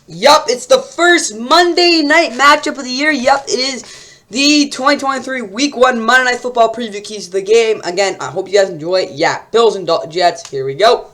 Yup, it's the first Monday night matchup of the year. Yup, it is the 2023 Week 1 Monday Night Football preview keys to the game. Again, I hope you guys enjoy it. Yeah, Bills and Jets. Here we go.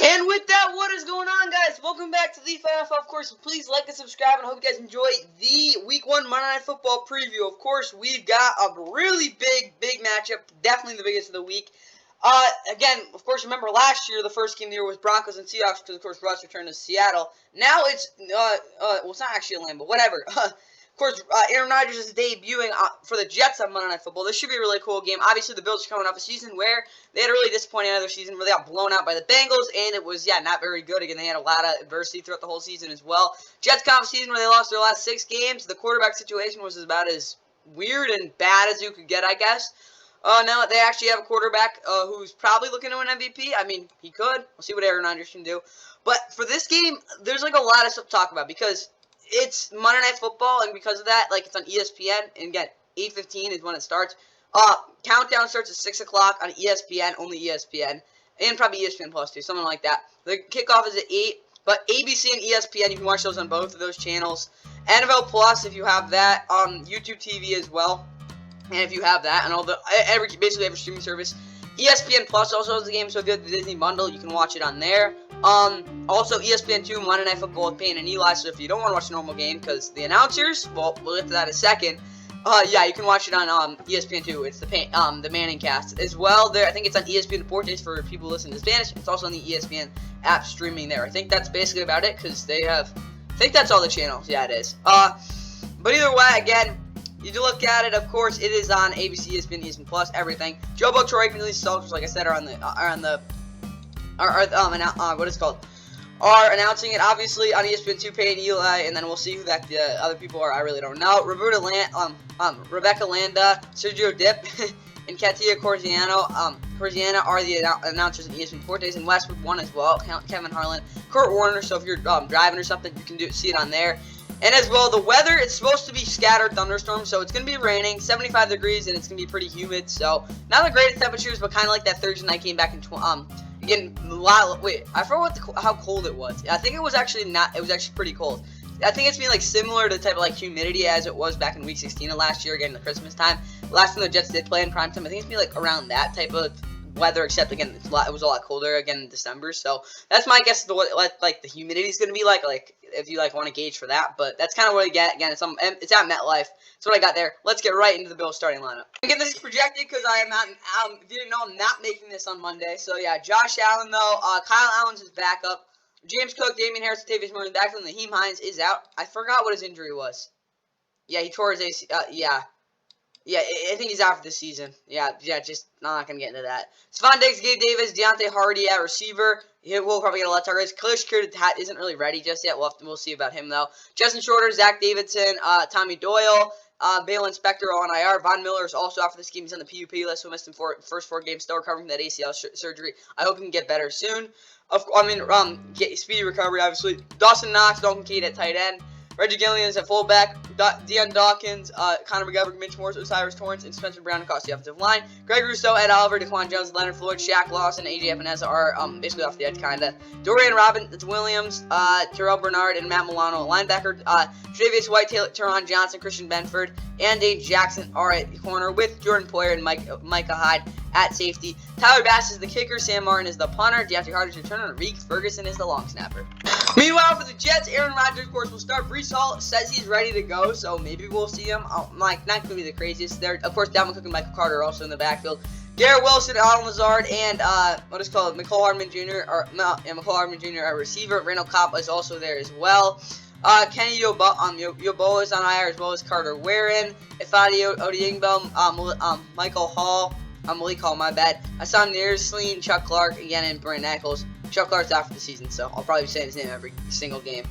And with that, what is going on, guys? Welcome back to the NFL. Of course, please like and subscribe, and I hope you guys enjoy the Week 1 Monday Night Football preview. Of course, we've got a really big matchup, definitely the biggest of the week. Again, of course, remember last year, the first game of the year was Broncos and Seahawks, because, of course, Russ returned to Seattle. Now it's, well, it's not actually a Lambeau, whatever. Of course, Aaron Rodgers is debuting for the Jets on Monday Night Football. This should be a really cool game. Obviously, the Bills are coming off a season where they had a really disappointing end of their season where they got blown out by the Bengals, and it was, not very good. Again, they had a lot of adversity throughout the whole season as well. Jets come off a season where they lost their last 6 games. The quarterback situation was about as weird and bad as you could get, I guess. Now they actually have a quarterback who's probably looking to win MVP. I mean, he could. We'll see what Aaron Rodgers can do. But for this game, there's like a lot of stuff to talk about because it's Monday Night Football, and because of that, like, it's on ESPN, and again, 8:15 is when it starts. Countdown starts at 6 o'clock on ESPN, only ESPN, and probably ESPN Plus too, something like that. The kickoff is at 8, but ABC and ESPN, you can watch those on both of those channels. NFL Plus, if you have that, YouTube TV as well, and if you have that, and basically every streaming service. ESPN Plus also has the game, so if you have the Disney bundle, you can watch it on there. Also ESPN2 Monday Night Football with Payne and Eli, so if you don't want to watch the normal game, because the announcers, well, we'll get to that in a second, you can watch it on ESPN2. It's the Manning cast as well. There, I think it's on ESPN Deportes for people listening to Spanish. It's also on the ESPN app streaming there. I think that's basically about it, because they have, I think that's all the channels. Yeah, it is. But either way, again, you do look at it, of course, it is on ABC, ESPN, ESPN Plus, everything. Joe Buck, Troy, and Lee Stokes, like I said, are announcing it, obviously, on ESPN2, Payne and Eli, and then we'll see who the other people are. I really don't know. Rebecca Landa, Sergio Dip, and Katia Corziano. Corziana are the announcers in ESPN Deportes, and Westwood 1 as well. Kevin Harlan, Kurt Warner. So if you're driving or something, you can see it on there. And as well, the weather, it's supposed to be scattered thunderstorms, so it's going to be raining, 75 degrees, and it's going to be pretty humid. So not the greatest temperatures, but kind of like that Thursday night game back in again, I forgot how cold it was. I think it was actually pretty cold. I think it's been like similar to the type of like humidity as it was back in week 16 of last year, again, the Christmas time. Last time the Jets did play in prime time, I think it's been like around that type of weather, except again, it was a lot colder again in December. So that's my guess of what like the humidity is going to be like if you like want to gauge for that. But that's kind of what I get. Again, it's at MetLife. That's what I got there. Let's get right into the Bills starting lineup. Again, this is projected because I am not. If you didn't know, I'm not making this on Monday. So yeah, Josh Allen though, Kyle Allen's his backup. James Cook, Damian Harris, Tavius Murray in the backfield, and Naheem Hines is out. I forgot what his injury was. Yeah, he tore his AC. Yeah, I think he's out for this season. Yeah, just not going to get into that. Stephon Diggs, Gabe Davis, Deontay Hardy at receiver. We'll probably get a lot of targets. Khalil Shakir isn't really ready just yet. We'll see about him, though. Justin Shorter, Zach Davidson, Tommy Doyle, Balen Spector on IR. Von Miller is also out for this game. He's on the PUP list, who missed him for first 4 games, still recovering from that ACL surgery. I hope he can get better soon. Get speedy recovery, obviously. Dawson Knox, Dalton Keat at tight end. Reggie Gillian is at fullback. Deion Dawkins, Connor McGovern, Mitch Morse, Osiris Torrance, and Spencer Brown across the offensive line. Greg Rousseau, Ed Oliver, Daquan Jones, Leonard Floyd, Shaq Lawson, and AJ Epinesa are basically off the edge, kind of. Dorian Robbins Williams, Terrell Bernard, and Matt Milano, linebacker. Tre'Davious White, Teron Johnson, Christian Benford, and Dave Jackson are at corner, with Jordan Poyer and Micah Hyde at safety. Tyler Bass is the kicker. Sam Martin is the punter. Deontay Hardy is the returner. And Reek Ferguson is the long snapper. Meanwhile, for the Jets, Aaron Rodgers, of course, will start. Breece Hall says he's ready to go, so maybe we'll see him. Not going to be the craziest there. Of course, Dalvin Cook and Michael Carter are also in the backfield. Garrett Wilson, Alan Lazard, and McCall Hardman Jr. McCall Hardman Jr. at receiver. Randall Cobb is also there as well. Kenny Yoboa is on IR, as well as Carter Warren, Ifeadi Odiengbo, Michael Hall, Malik Hall, my bad. Hassan Nearsleen, Chuck Clark, again, and Brandon Eccles. Chuck Clark's out for the season, so I'll probably be saying his name every single game.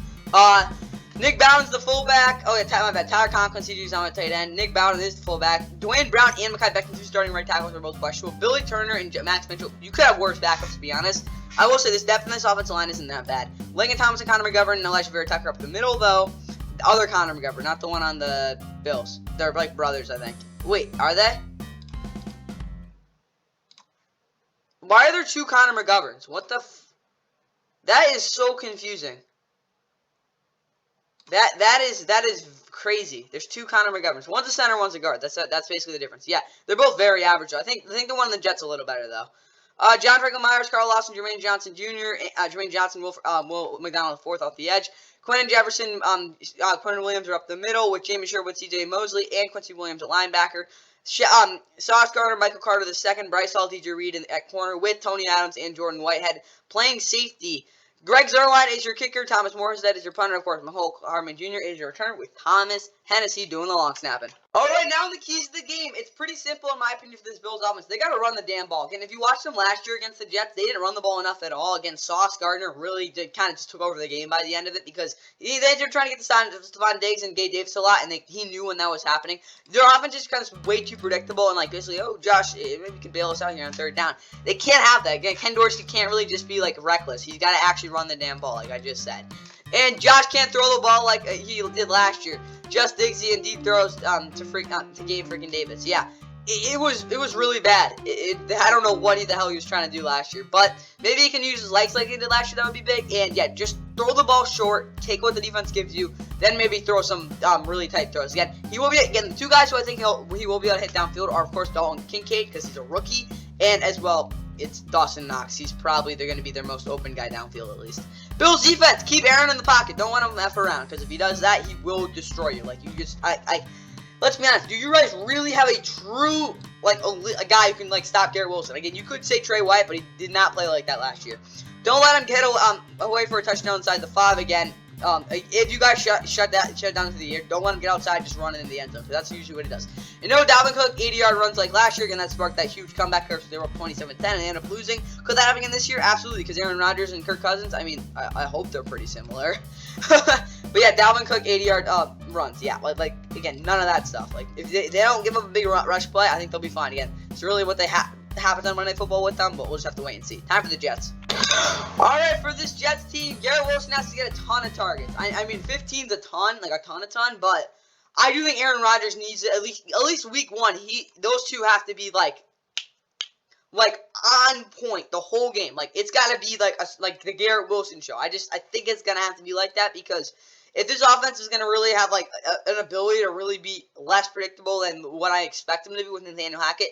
Nick Bowden's the fullback. Oh, yeah, my bad. Tyler Conklin, CJ's on my tight end. Nick Bowden is the fullback. Dwayne Brown and Mekhi Becton, two starting right tackles, are both questionable. Billy Turner and Max Mitchell, you could have worse backups, to be honest. I will say this depth in this offensive line isn't that bad. Lincoln Thomas and Connor McGovern and Elijah Vera Tucker up the middle, though. The other Connor McGovern, not the one on the Bills. They're like brothers, I think. Wait, are they? Why are there two Connor McGoverns? What the that is so confusing. That is crazy. There's two Connor McGoverns. One's a center, one's a guard. That's basically the difference. Yeah, they're both very average. I think the one on the Jets a little better though. John Franklin Myers, Carl Lawson, Jermaine Johnson Jr., Jermaine Johnson, Will McDonald IV off the edge. Quentin Jefferson, Quentin Williams are up the middle with Jamie Sherwood, C.J. Mosley, and Quincy Williams at linebacker. Sauce Gardner, Michael Carter II, Bryce Hall, DJ Reed at corner with Tony Adams and Jordan Whitehead playing safety. Greg Zuerlein is your kicker. Thomas Morstead is your punter. Of course, Mahol Harmon Jr. is your returner with Thomas Hennessy doing the long snapping. All right, now the keys to the game. It's pretty simple, in my opinion, for this Bills offense. They got to run the damn ball. Again, if you watched them last year against the Jets, they didn't run the ball enough at all. Again, Sauce Gardner really kind of just took over the game by the end of it because they were trying to get the sign of Stephon Diggs and Gabe Davis a lot, and he knew when that was happening. Their offense is kind of way too predictable and like basically, oh, Josh, maybe you can bail us out here on third down. They can't have that. Again, Ken Dorsey can't really just be like reckless. He's got to actually run the damn ball, like I just said. And Josh can't throw the ball like he did last year. Just Diggsy and deep throws to Gabe freaking Davis. Yeah, it was really bad. I don't know what the hell he was trying to do last year, but maybe he can use his legs like he did last year. That would be big. And yeah, just throw the ball short, take what the defense gives you, then maybe throw some really tight throws. Again, the two guys who I think he will be able to hit downfield are of course Dalton Kincaid because he's a rookie, and as well it's Dawson Knox. They're going to be their most open guy downfield at least. Bills defense, keep Aaron in the pocket. Don't let him F around, because if he does that, he will destroy you. Like, let's be honest, do you guys really have a true, like, a guy who can, like, stop Garrett Wilson? Again, you could say Trey White, but he did not play like that last year. Don't let him get away for a touchdown inside the 5 again. If you guys shut down for the year, don't let him get outside, just run it in the end zone, because that's usually what he does. You know, Dalvin Cook, 80-yard runs like last year, again, that sparked that huge comeback curve, so they were up 27-10, and they ended up losing. Could that happen again this year? Absolutely, because Aaron Rodgers and Kirk Cousins, I mean, I hope they're pretty similar. But yeah, Dalvin Cook, 80-yard runs, yeah, like, again, none of that stuff. Like, if they don't give up a big rush play, I think they'll be fine again. It's really what they haven't done Monday Night Football with them, but we'll just have to wait and see. Time for the Jets. Alright, for this Jets team, Garrett Wilson has to get a ton of targets. I mean, 15's a ton, like a ton, but I do think Aaron Rodgers needs it at least week 1. Those two have to be like on point the whole game. Like, it's got to be like the Garrett Wilson show. I think it's gonna have to be like that, because if this offense is gonna really have like an ability to really be less predictable than what I expect them to be with Nathaniel Hackett,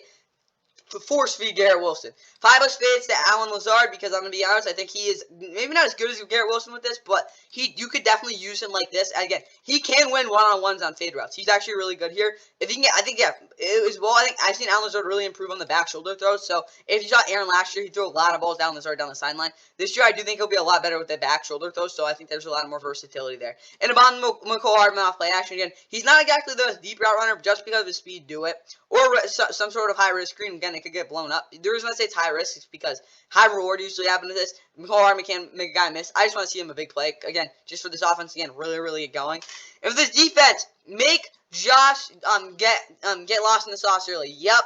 force feed Garrett Wilson. 5 spades to Alan Lazard, because I'm going to be honest, I think he is maybe not as good as Garrett Wilson with this, but you could definitely use him like this. And again, he can win one-on-ones on fade routes. He's actually really good here. If he can get, I think I've seen Alan Lazard really improve on the back shoulder throws. So if you saw Aaron last year, he threw a lot of balls down Lazard down the sideline. This year, I do think he'll be a lot better with the back shoulder throws, so I think there's a lot more versatility there. And about McCole Hardman off play action again, he's not exactly the deep route runner, but just because of his speed, do it. Or some sort of high-risk screen, again, it could get blown up. The reason I say it's high risk is because high reward usually happens to this. McCole Hardman can make a guy miss. I just want to see him a big play. Again, just for this offense, again, really get going. And for this defense, make Josh get lost in the sauce early. Yep,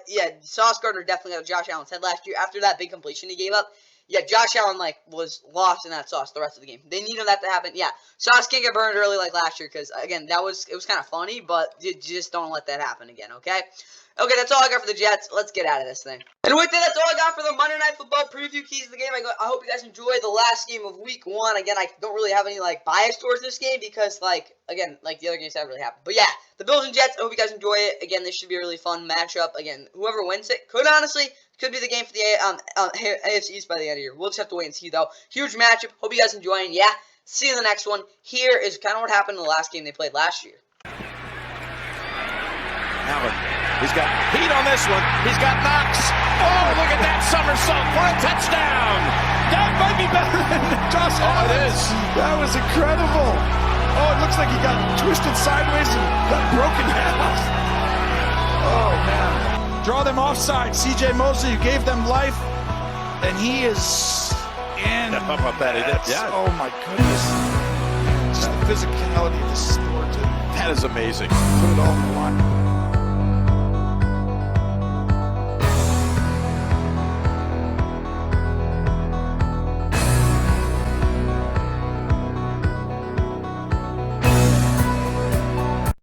yeah, Sauce Gardner definitely got Josh Allen's head last year. After that big completion he gave up, yeah, Josh Allen, was lost in that sauce the rest of the game. They needed that to happen. Yeah, Sauce can't get burned early like last year because, again, it was kind of funny, but you just don't let that happen again, okay? Okay, that's all I got for the Jets. Let's get out of this thing. And with that, that's all I got for the Monday Night Football preview keys of the game. I hope you guys enjoyed the last game of Week 1. Again, I don't really have any, bias towards this game because, again, the other games haven't really happened. But, yeah, the Bills and Jets, I hope you guys enjoy it. Again, this should be a really fun matchup. Again, whoever wins it could be the game for the AFC East by the end of the year. We'll just have to wait and see, though. Huge matchup. Hope you guys enjoy, and, yeah, see you in the next one. Here is kind of what happened in the last game they played last year. Allen, he's got heat on this one. He's got Knox. Oh, look at that somersault for a touchdown. That might be better than Josh Allen. It is. That was incredible. Oh, it looks like he got twisted sideways and got broken half. Oh, man. Draw them offside. C.J. Mosley gave them life, and he is in. How about that? Yeah. Oh my goodness. Just the physicality of the sport to That is amazing. put it all on the line.